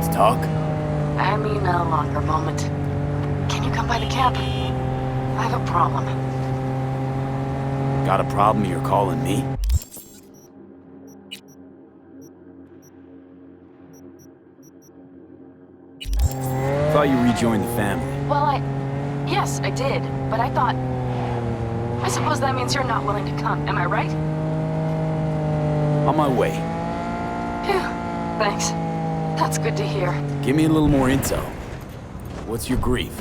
Let's talk? I mean a longer moment. Can you come by the camp? I have a problem. Got a problem you're calling me? Thought you rejoined the family. Well, yes, I did. But I thought... I suppose that means you're not willing to come, am I right? On my way. Phew, thanks. That's good to hear. Give me a little more intel. What's your grief?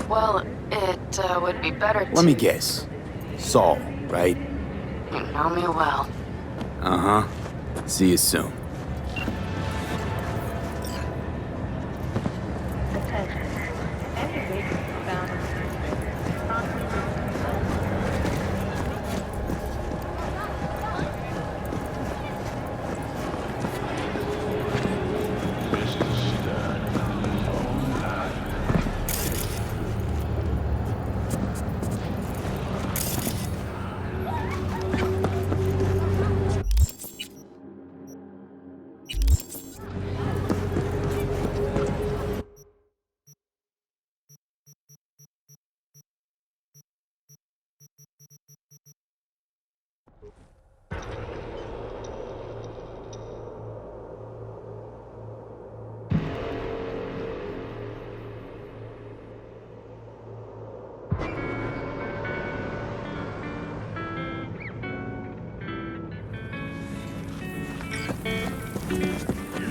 Well, it would be better to... Let me guess. Saul, right? You know me well. Uh-huh. See you soon.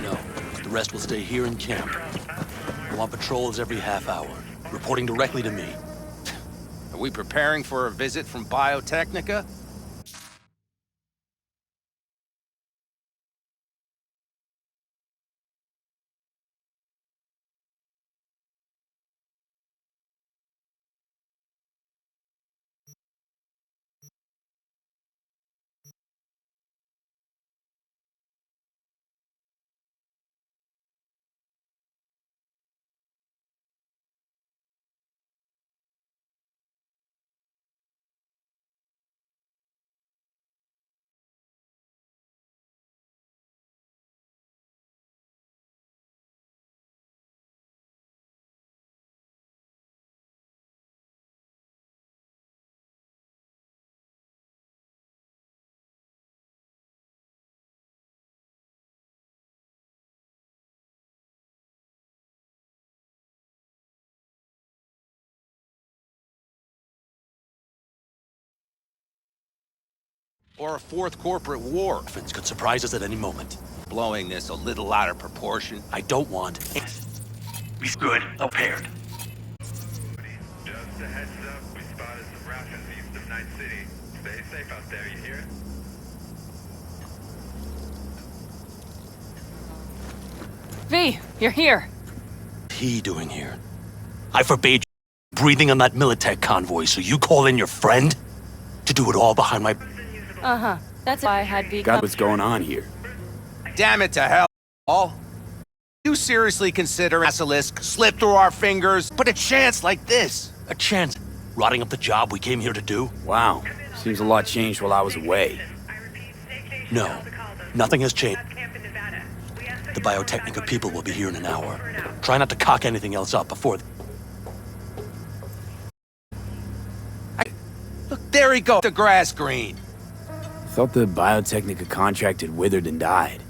No, the rest will stay here in camp. I want patrols every half hour, reporting directly to me. Are we preparing for a visit from Biotechnica? Or a fourth corporate war? Orphans could surprise us at any moment. Blowing this a little out of proportion. I don't want... He's good, prepared. Just a heads up, we spotted some rations east of Night City. Stay safe out there, you hear? V, you're here. What's he doing here? I forbade you breathing on that Militech convoy, so you call in your friend? To do it all behind my... Uh-huh. That's why I had V Got come. what's going on here. Damn it to hell, Saul. You seriously consider Basilisk slip through our fingers? But a chance like this? A chance. Rotting up the job we came here to do? Wow. Seems a lot changed while I was away. No. Nothing has changed. The Biotechnica people will be here in an hour. Try not to cock anything else up before... Look, there he goes, the grass green. Thought the Biotechnica contract had withered and died.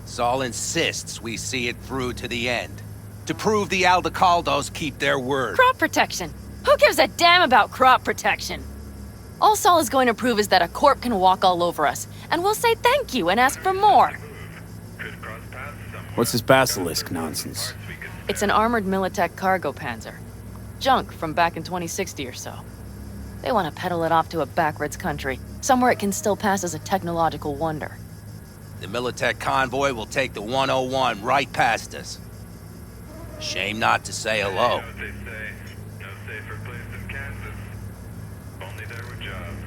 Saul insists we see it through to the end. To prove the Aldecaldos keep their word. Crop protection. Who gives a damn about crop protection? All Saul is going to prove is that a corp can walk all over us, and we'll say thank you and ask for more. What's this Basilisk nonsense? It's an armored Militech cargo panzer. Junk from back in 2060 or so. They want to peddle it off to a backwoods country, somewhere it can still pass as a technological wonder. The Militech convoy will take the 101 right past us. Shame not to say hello. You know what they say, no safer place than Kansas. Only there were jobs.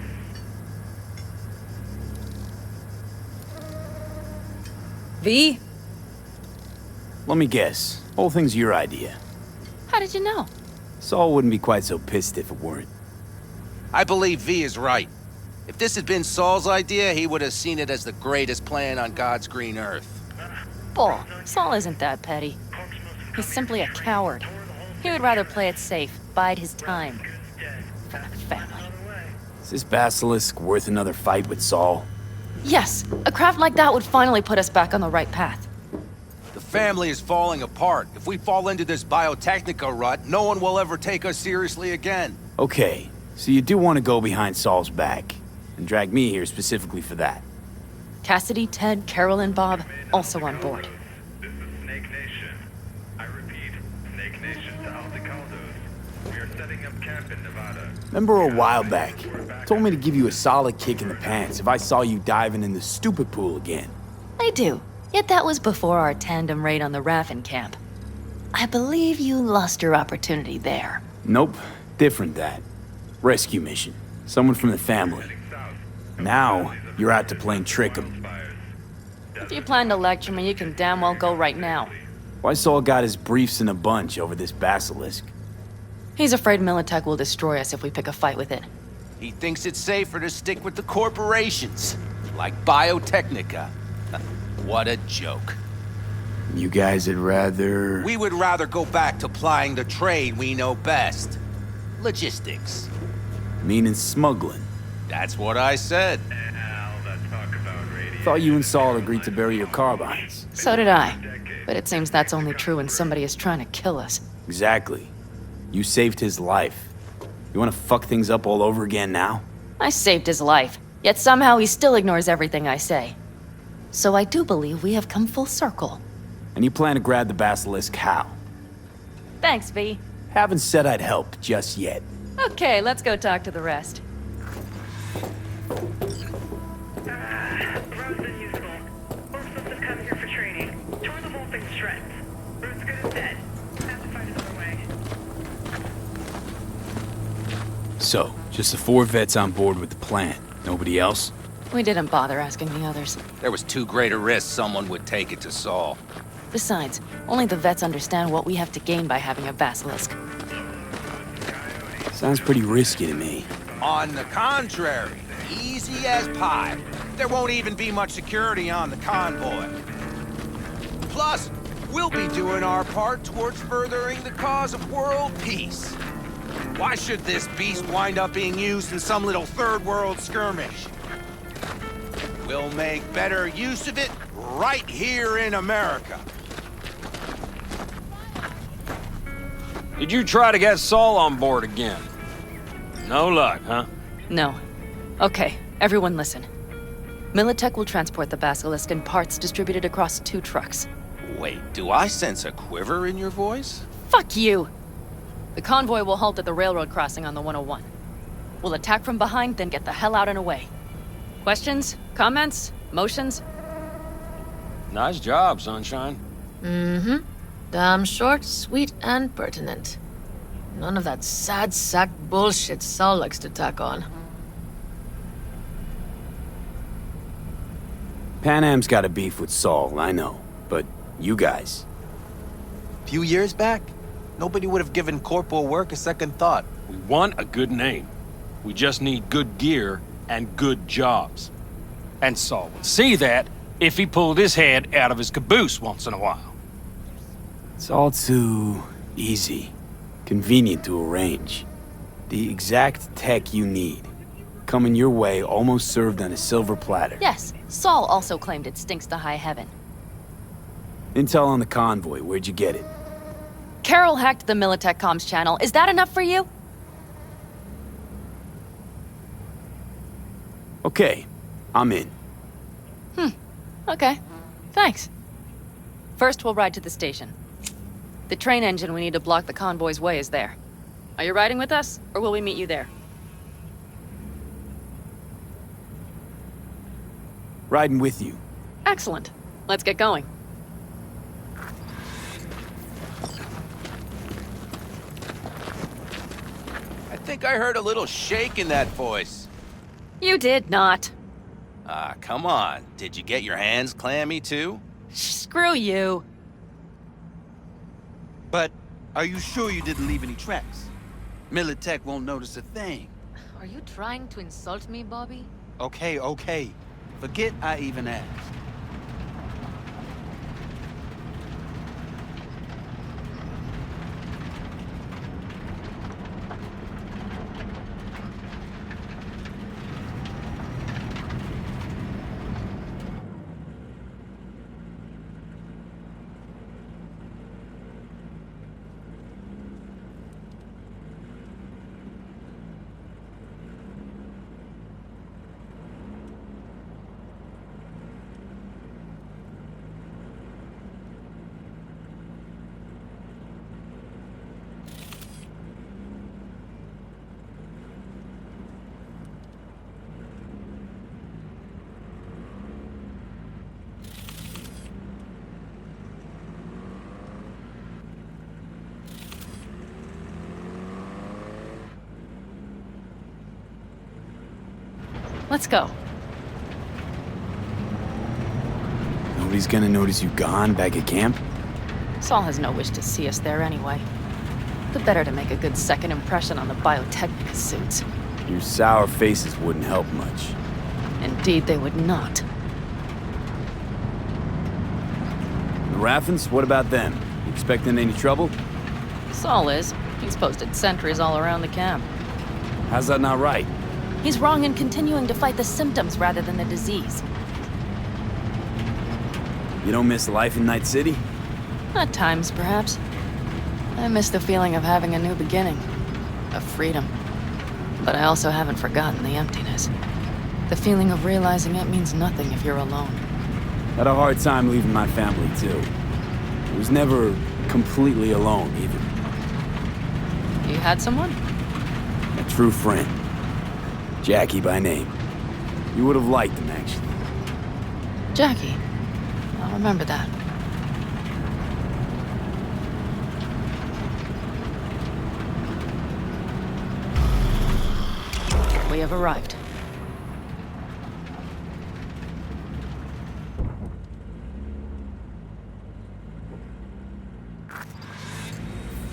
V? Let me guess. Whole thing's your idea. How did you know? Saul wouldn't be quite so pissed if it weren't. I believe V is right. If this had been Saul's idea, he would have seen it as the greatest plan on God's green earth. simple. Saul isn't that petty. He's simply a coward. He would rather play it safe, bide his time. For the family. Is this basilisk worth another fight with Saul? Yes, a craft like that would finally put us back on the right path. The family is falling apart. If we fall into this biotechnica rut, no one will ever take us seriously again. Okay, so you do want to go behind Saul's back, and drag me here specifically for that. Cassidy, Ted, Carol, and Bob also on board. This is Snake Nation. I repeat, Snake Nation to Aldecaldos. We are setting up camp in Nevada. Remember a while back, told me to give you a solid kick in the pants if I saw you diving in the stupid pool again. I do. Yet that was before our tandem raid on the Raffin camp. I believe you lost your opportunity there. Nope, different that. Rescue mission. Someone from the family. Now, you're out to plain trick 'em. If you plan to lecture me, you can damn well go right now. Why Saul got his briefs in a bunch over this basilisk? He's afraid Militech will destroy us if we pick a fight with it. He thinks it's safer to stick with the corporations, like Biotechnica. What a joke. You guys would rather... We would rather go back to plying the trade we know best. Logistics. Meaning smuggling. That's what I said. Now let's talk about radio. Thought you and Saul agreed to bury your carbines. So did I. But it seems that's only true when somebody is trying to kill us. Exactly. You saved his life. You want to fuck things up all over again now? I saved his life, yet somehow he still ignores everything I say. So I do believe we have come full circle. And you plan to grab the basilisk how? Thanks, V. Haven't said I'd help just yet. Okay, let's go talk to the rest. Road's unusable. Most of them come here for training. Tore the whole thing to shreds. Road's good as dead. Have to find another way. So, just the 4 vets on board with the plan. Nobody else? We didn't bother asking the others. There was too great a risk someone would take it to Saul. Besides, only the vets understand what we have to gain by having a basilisk. Sounds pretty risky to me. On the contrary, easy as pie. There won't even be much security on the convoy. Plus, we'll be doing our part towards furthering the cause of world peace. Why should this beast wind up being used in some little third world skirmish? We'll make better use of it right here in America. Did you try to get Saul on board again? No luck, huh? No. Okay, everyone listen. Militech will transport the basilisk in parts distributed across 2 trucks. Wait, do I sense a quiver in your voice? Fuck you! The convoy will halt at the railroad crossing on the 101. We'll attack from behind, then get the hell out and away. Questions? Comments? Motions? Nice job, Sunshine. Mm-hmm. Damn short, sweet, and pertinent. None of that sad sack bullshit Saul likes to tack on. Panam's got a beef with Saul, I know. But you guys... Few years back, nobody would have given corporal work a second thought. We want a good name. We just need good gear and good jobs. And Saul would see that if he pulled his head out of his caboose once in a while. It's all too easy. Convenient to arrange. The exact tech you need. Coming your way, almost served on a silver platter. Yes, Saul also claimed it stinks to high heaven. Intel on the convoy, where'd you get it? Carol hacked the Militech comms channel. Is that enough for you? Okay, I'm in. Okay. Thanks. First, we'll ride to the station. The train engine we need to block the convoy's way is there. Are you riding with us, or will we meet you there? Riding with you. Excellent. Let's get going. I think I heard a little shake in that voice. You did not. Ah, come on. Did you get your hands clammy too? Screw you. But are you sure you didn't leave any tracks? Militech won't notice a thing. Are you trying to insult me, Bobby? Okay. Forget I even asked. Let's go. Nobody's gonna notice you gone back at camp? Saul has no wish to see us there anyway. The better to make a good second impression on the Biotechnica suits. Your sour faces wouldn't help much. Indeed, they would not. The Raffens, what about them? You expecting any trouble? Saul is. He's posted sentries all around the camp. How's that not right? He's wrong in continuing to fight the symptoms rather than the disease. You don't miss life in Night City? At times, perhaps. I miss the feeling of having a new beginning. Of freedom. But I also haven't forgotten the emptiness. The feeling of realizing it means nothing if you're alone. Had a hard time leaving my family, too. I was never completely alone, either. You had someone? A true friend. Jackie by name. You would have liked him, actually. Jackie. I'll remember that. We have arrived.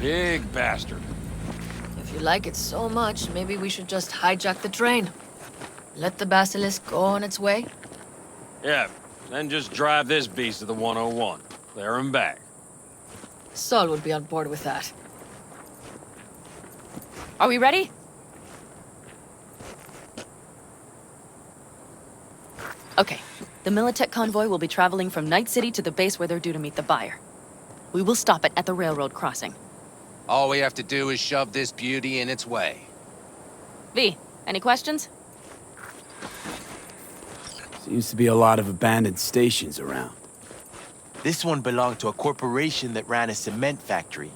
Big bastard. If you like it so much, maybe we should just hijack the train. Let the basilisk go on its way. Yeah, then just drive this beast to the 101. There and back. Saul would be on board with that. Are we ready? Okay. The Militech convoy will be traveling from Night City to the base where they're due to meet the buyer. We will stop it at the railroad crossing. All we have to do is shove this beauty in its way. V, any questions? Seems to be a lot of abandoned stations around. This one belonged to a corporation that ran a cement factory.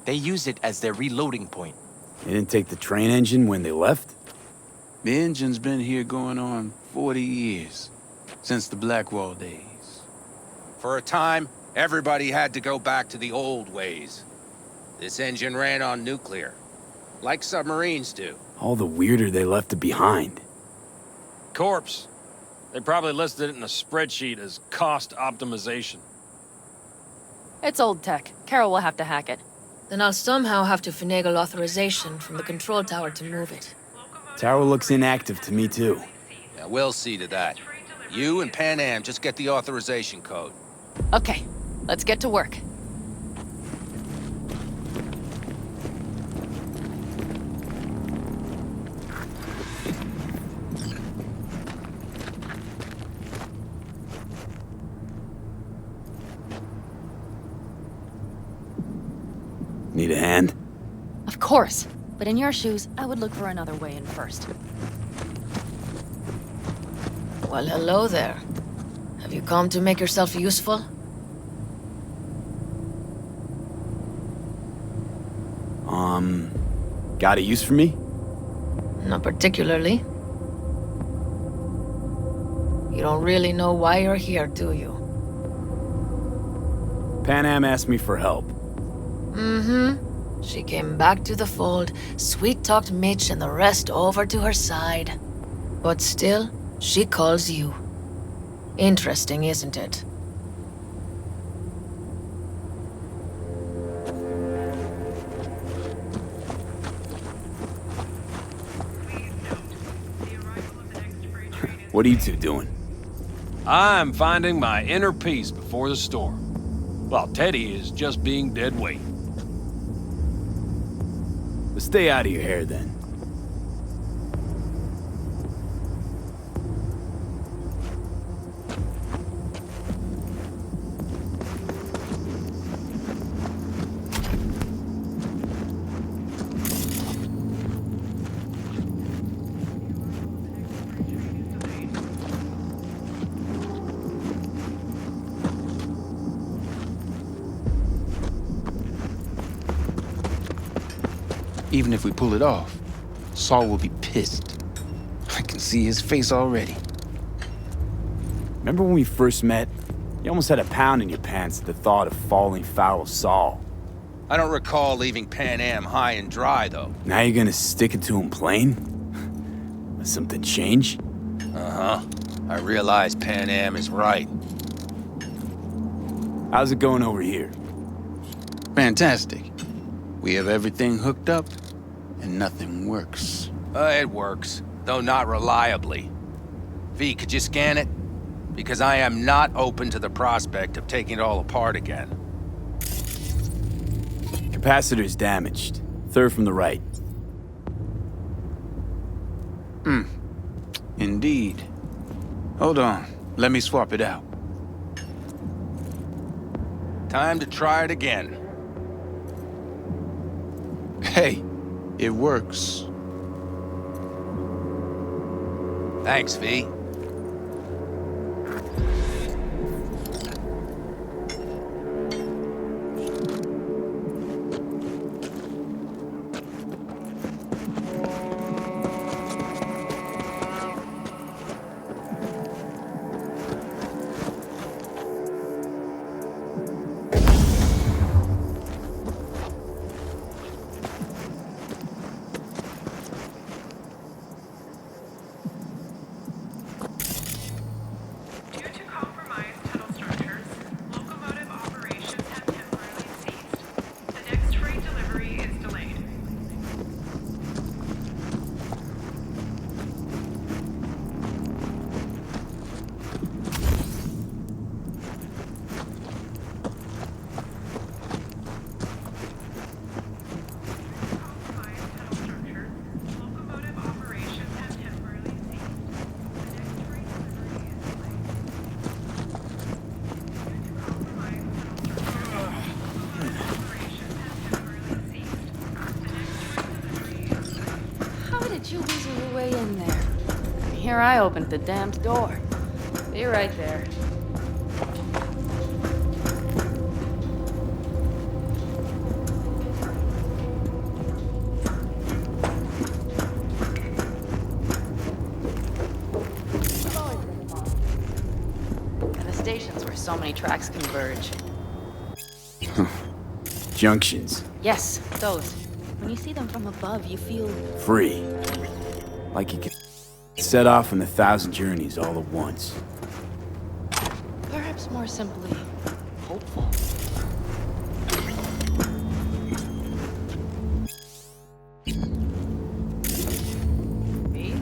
They used it as their reloading point. They didn't take the train engine when they left? The engine's been here going on 40 years. Since the Blackwall days. For a time, everybody had to go back to the old ways. This engine ran on nuclear, like submarines do. All the weirder they left it behind. Corpse. They probably listed it in a spreadsheet as cost optimization. It's old tech. Carol will have to hack it. Then I'll somehow have to finagle authorization from the control tower to move it. Tower looks inactive to me, too. Yeah, we'll see to that. You and Pan Am just get the authorization code. Okay, let's get to work. Need a hand? Of course. But in your shoes, I would look for another way in first. Well, hello there. Have you come to make yourself useful? Got a use for me? Not particularly. You don't really know why you're here, do you? Pan Am asked me for help. Mm-hmm. She came back to the fold, sweet-talked Mitch and the rest over to her side. But still, she calls you. Interesting, isn't it? What are you two doing? I'm finding my inner peace before the storm. While Teddy is just being dead weight. But stay out of your hair, then. Even if we pull it off, Saul will be pissed. I can see his face already. Remember when we first met? You almost had a pound in your pants at the thought of falling foul of Saul. I don't recall leaving Pan Am high and dry, though. Now you're gonna stick it to him plain? Has something changed? Uh-huh. I realize Pan Am is right. How's it going over here? Fantastic. We have everything hooked up, and nothing works. It works, though not reliably. V, could you scan it? Because I am not open to the prospect of taking it all apart again. Capacitor's damaged. Third from the right. Indeed. Hold on. Let me swap it out. Time to try it again. Hey, it works. Thanks, V. Due to compromised tunnel structures, locomotive operations have temporarily ceased. The next freight delivery is delayed. Compromised tunnel structures, locomotive operations have temporarily ceased. The next freight delivery is delayed. How did you weasel your way in there? Here I opened the damned door. Be right there. The stations where so many tracks converge. Junctions. Yes, those. When you see them from above, you feel Free. Like you can set off on 1,000 journeys all at once. perhaps more simply hopeful. Me?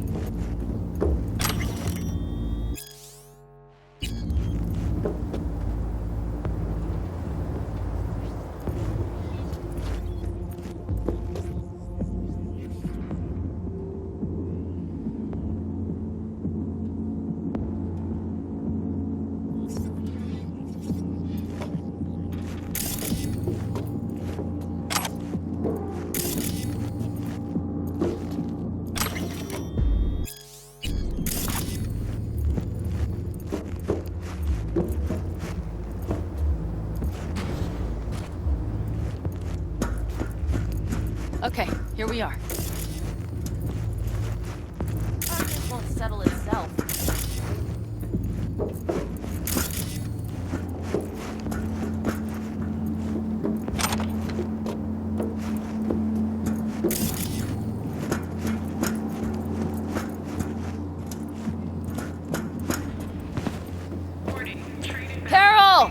Okay, here we are. This won't settle itself. Carol!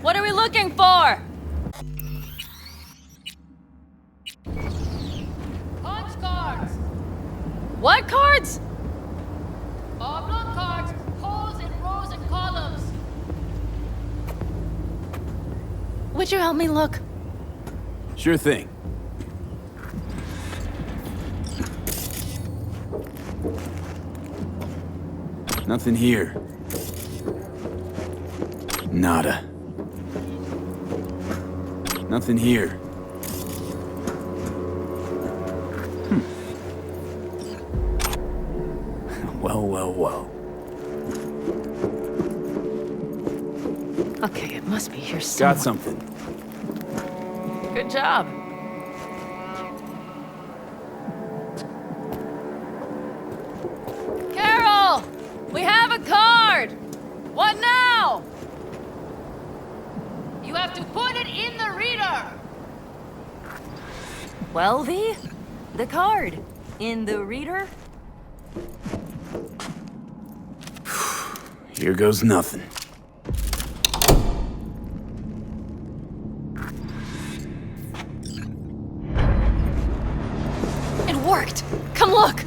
What are we looking for? Punchcards! What cards? Oblong cards, holes in rows and columns. Would you help me look? Sure thing. Nothing here. Nada. Nothing here. Well. Okay, it must be here somewhere. Got something. Good job. Carol! We have a card! What now? You have to put it in the reader. Well, the card. In the reader? Here goes nothing. It worked! Come look!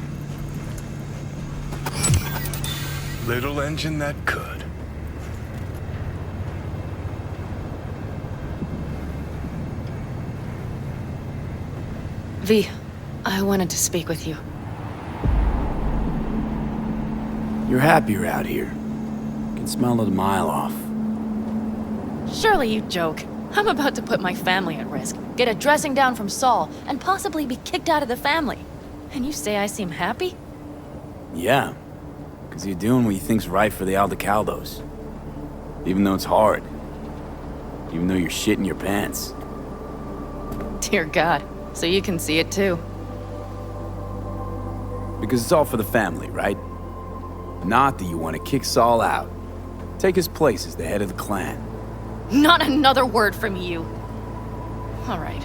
Little engine that could. V, I wanted to speak with you. You're happier out here. Can smell it a mile off. Surely you joke. I'm about to put my family at risk, get a dressing down from Saul, and possibly be kicked out of the family. And you say I seem happy? Yeah, because you're doing what you think's right for the Aldecaldos. Even though it's hard. Even though you're shitting your pants. Dear God, so you can see it too. Because it's all for the family, right? Not that you want to kick Saul out. Take his place as the head of the clan. Not another word from you. All right.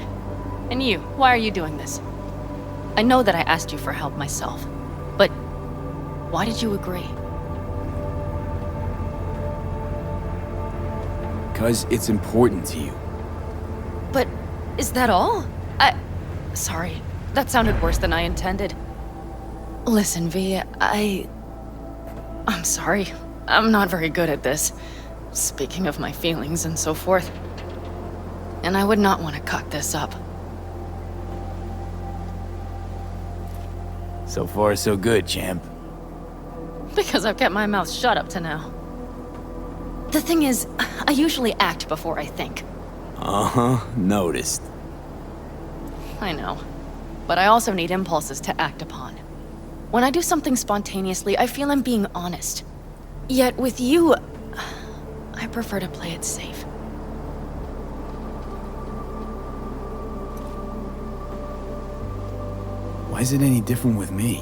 And you, why are you doing this? I know that I asked you for help myself, but why did you agree? Because it's important to you. But is that all? Sorry, that sounded worse than I intended. Listen, V, I'm sorry. I'm not very good at this. Speaking of my feelings and so forth. And I would not want to cock this up. So far, so good, champ. Because I've kept my mouth shut up to now. The thing is, I usually act before I think. Uh-huh, noticed. I know. But I also need impulses to act upon. When I do something spontaneously, I feel I'm being honest. Yet with you, I prefer to play it safe. Why is it any different with me?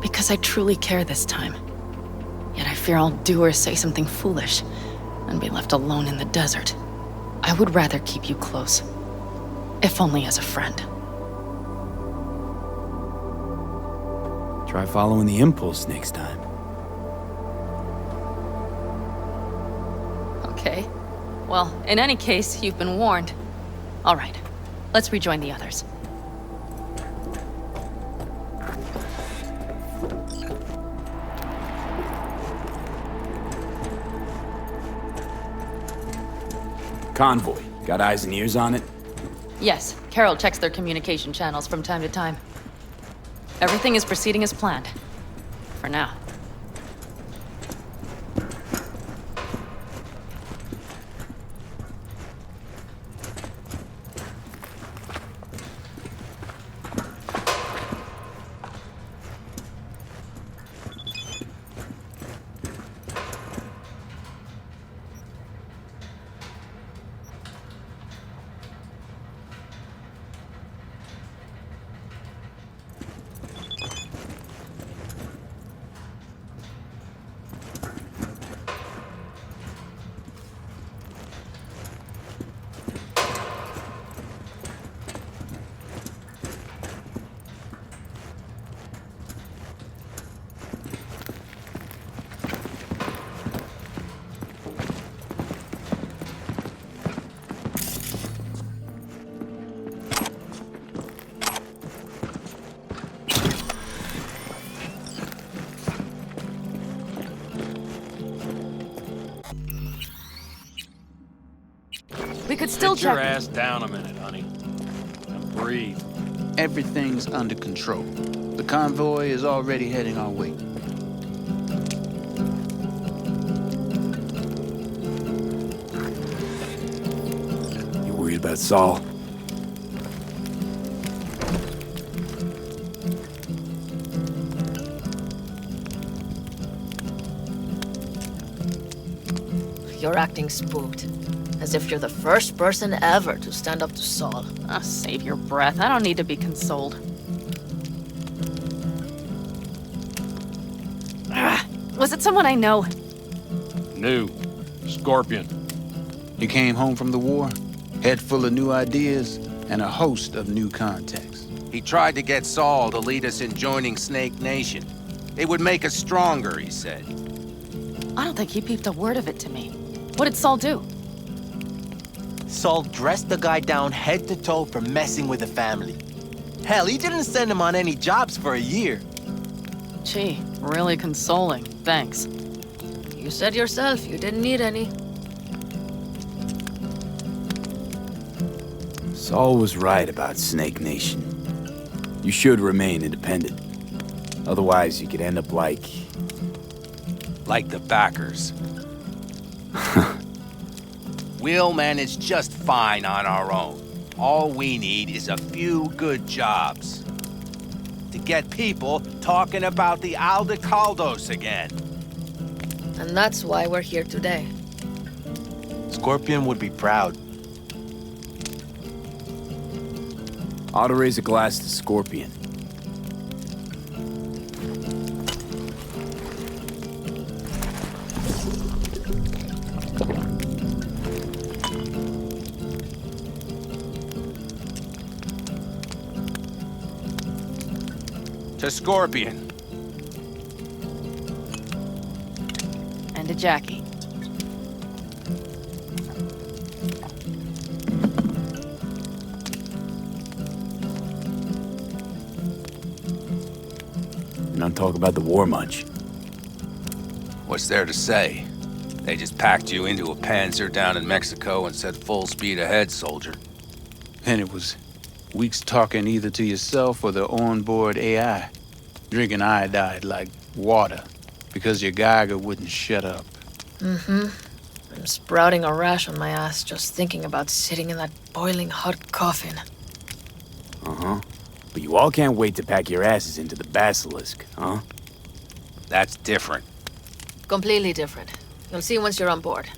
Because I truly care this time. Yet I fear I'll do or say something foolish and be left alone in the desert. I would rather keep you close, if only as a friend. Try following the impulse next time. Okay. Well, in any case, you've been warned. All right. Let's rejoin the others. Convoy. Got eyes and ears on it? Yes, Carol checks their communication channels from time to time. Everything is proceeding as planned. For now. We could still Sit your check. ass down a minute, honey. And breathe. Everything's under control. The convoy is already heading our way. You worried about Saul? You're acting spooked. As if you're the first person ever to stand up to Saul. Oh, save your breath. I don't need to be consoled. Was it someone I know? New. Scorpion. You came home from the war, head full of new ideas, and a host of new contacts. He tried to get Saul to lead us in joining Snake Nation. It would make us stronger, he said. I don't think he peeped a word of it to me. What did Saul do? Saul dressed the guy down head to toe for messing with the family. Hell, he didn't send him on any jobs for a year. Gee, really consoling. Thanks. You said yourself you didn't need any. Saul was right about Snake Nation. You should remain independent. Otherwise, you could end up like the backers. We'll manage just fine on our own. All we need is a few good jobs. To get people talking about the Aldecaldos again. And that's why we're here today. Scorpion would be proud. ought to raise a glass to Scorpion. To Scorpion. And to Jackie. You don't talk about the war much. What's there to say? They just packed you into a panzer down in Mexico and said full speed ahead, soldier. And it was weeks talking either to yourself or the onboard AI, drinking iodide like water, because your Geiger wouldn't shut up. Mm-hmm. I'm sprouting a rash on my ass just thinking about sitting in that boiling hot coffin. Uh-huh. But you all can't wait to pack your asses into the Basilisk, huh? That's different. Completely different. You'll see once you're on board.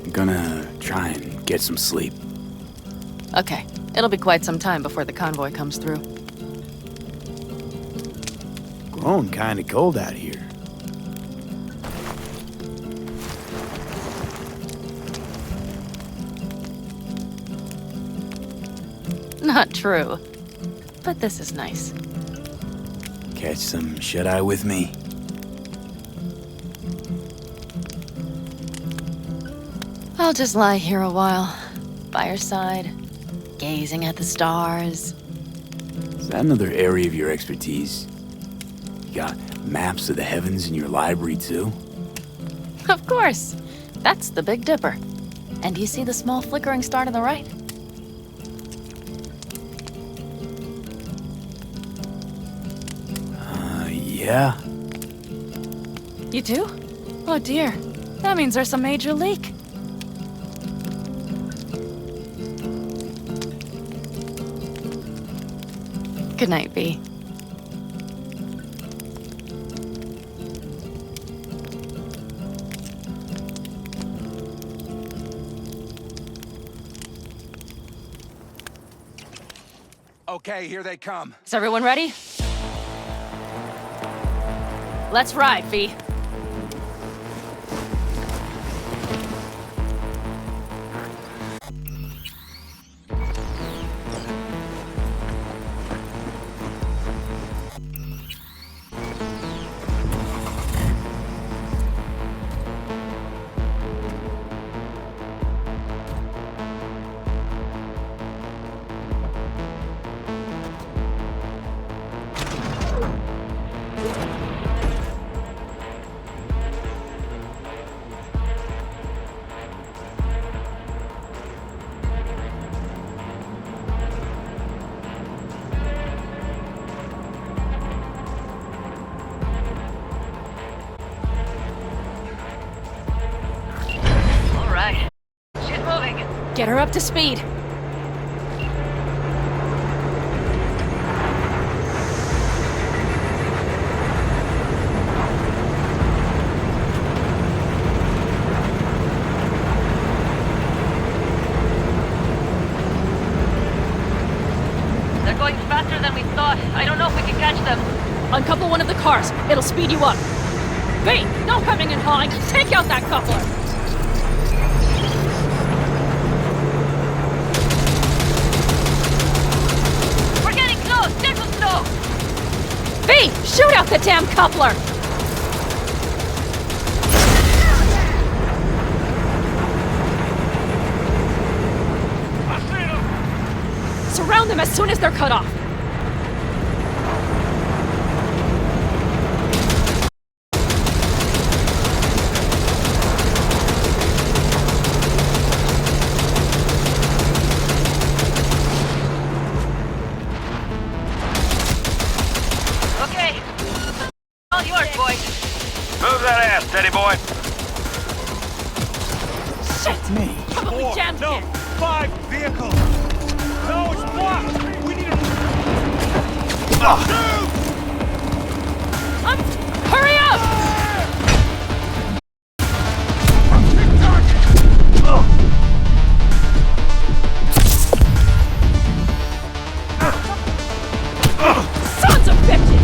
I'm gonna try and get some sleep. Okay, it'll be quite some time before the convoy comes through. Grown kinda cold out here. Not true. But this is nice. Catch some shut-eye with me? I'll just lie here a while, by your side, gazing at the stars. Is that another area of your expertise? You got maps of the heavens in your library, too? Of course. That's the Big Dipper. And do you see the small flickering star to the right? Yeah? You do? Oh dear. That means there's a major leak. Good night, V. Okay, here they come. Is everyone ready? Let's ride, V. Get her up to speed. They're going faster than we thought. I don't know if we can catch them. Uncouple one of the cars. It'll speed you up. V, no hemming and hawing. Take out that coupler. We're getting close. Circle slow. V, shoot out the damn coupler. Surround them as soon as they're cut off. Okay. All yours, boy. Move that ass, steady boy. Shit! Me. Probably jammed No, here. 5 vehicles. No, it's blocked. We need to... Hurry up! Sons of bitches!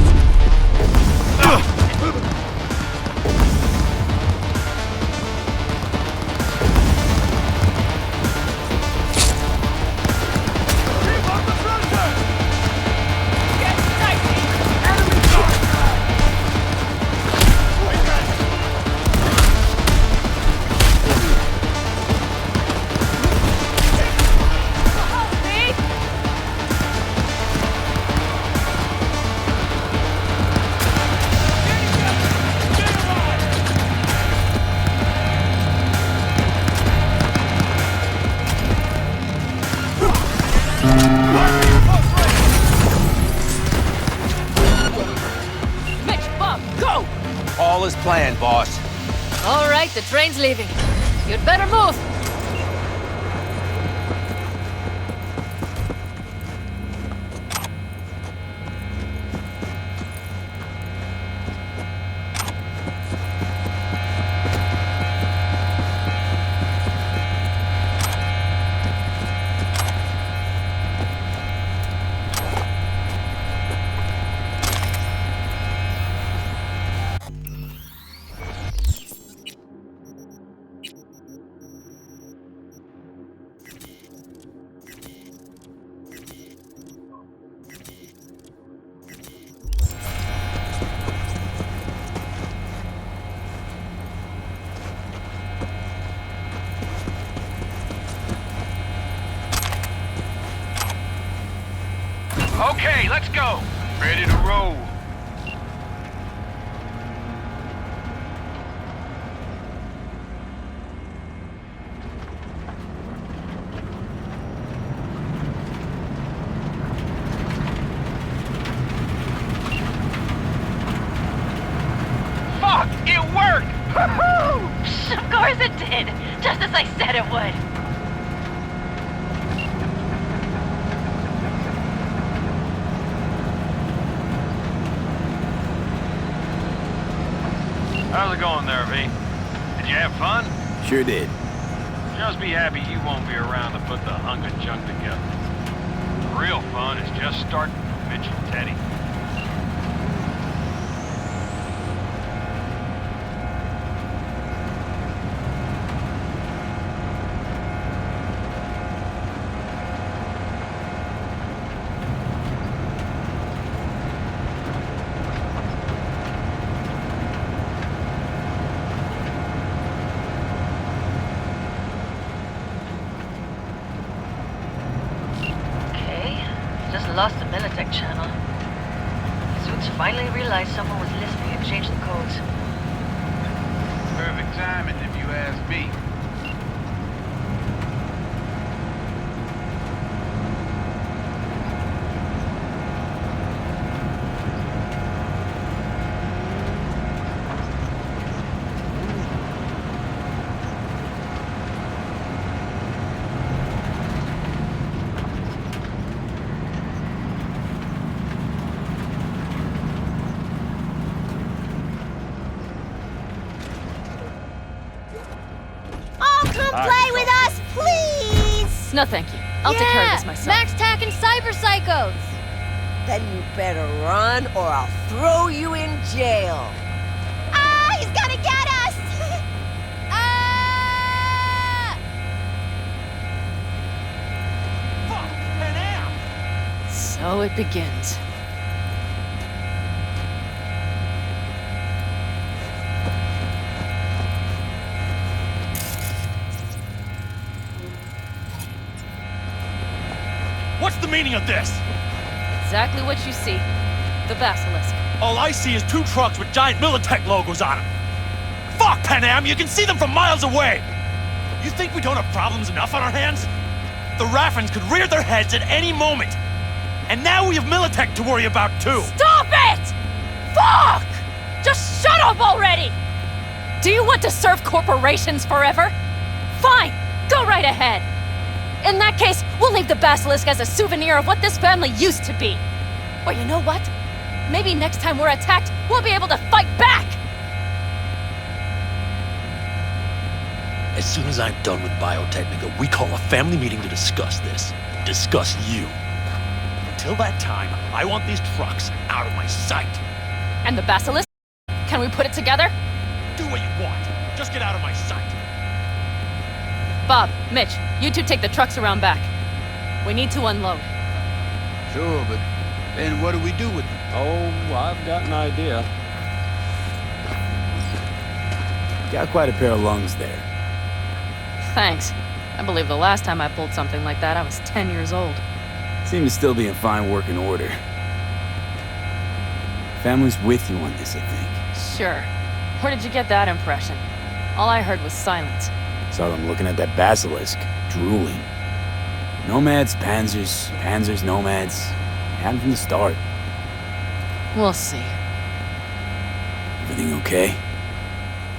Mitch, Bob, go! All is planned, boss. All right, the train's leaving. You'd better move. Okay, let's go. Ready to roll. Fuck! It worked! Woohoo! Of course it did! Just as I said it would. How's it going there, V? Did you have fun? Sure did. Just be happy you won't be around to put the hunk of junk together. The real fun is just starting with Mitch and Teddy. Just lost the Militech channel. Suits finally realized someone was listening and changed the codes. Perfect timing, if you ask me. Play with us, please! No, thank you. I'll take care of this myself. Max Tack and Cyber Psychos! Then you better run or I'll throw you in jail. Ah, he's gonna get us! Ah! Fuck, Panam! So it begins. What's the meaning of this? Exactly what you see. The Basilisk. All I see is 2 trucks with giant Militech logos on them. Fuck, Panam, you can see them from miles away! You think we don't have problems enough on our hands? The Raffens could rear their heads at any moment. And now we have Militech to worry about too. Stop it! Fuck! Just shut up already! Do you want to serve corporations forever? Fine, go right ahead. In that case, we'll leave the Basilisk as a souvenir of what this family used to be. Or you know what? Maybe next time we're attacked, we'll be able to fight back! As soon as I'm done with Biotechnica, we call a family meeting to discuss this. Discuss you. Until that time, I want these trucks out of my sight. And the Basilisk? Can we put it together? Do what you want. Just get out of my sight. Bob, Mitch, you two take the trucks around back. We need to unload. Sure, but then what do we do with them? Oh, I've got an idea. Got quite a pair of lungs there. Thanks. I believe the last time I pulled something like that, I was 10 years old. Seem to still be in fine working order. Family's with you on this, I think. Sure. Where did you get that impression? All I heard was silence. Saw them looking at that basilisk, drooling. Nomads, panzers, panzers, nomads. Had them from the start. We'll see. Everything okay?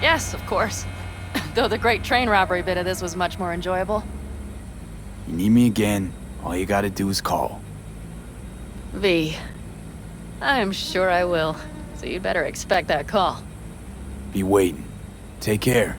Yes, of course. Though the great train robbery bit of this was much more enjoyable. You need me again, all you gotta do is call. V. I'm sure I will. So you'd better expect that call. Be waiting. Take care.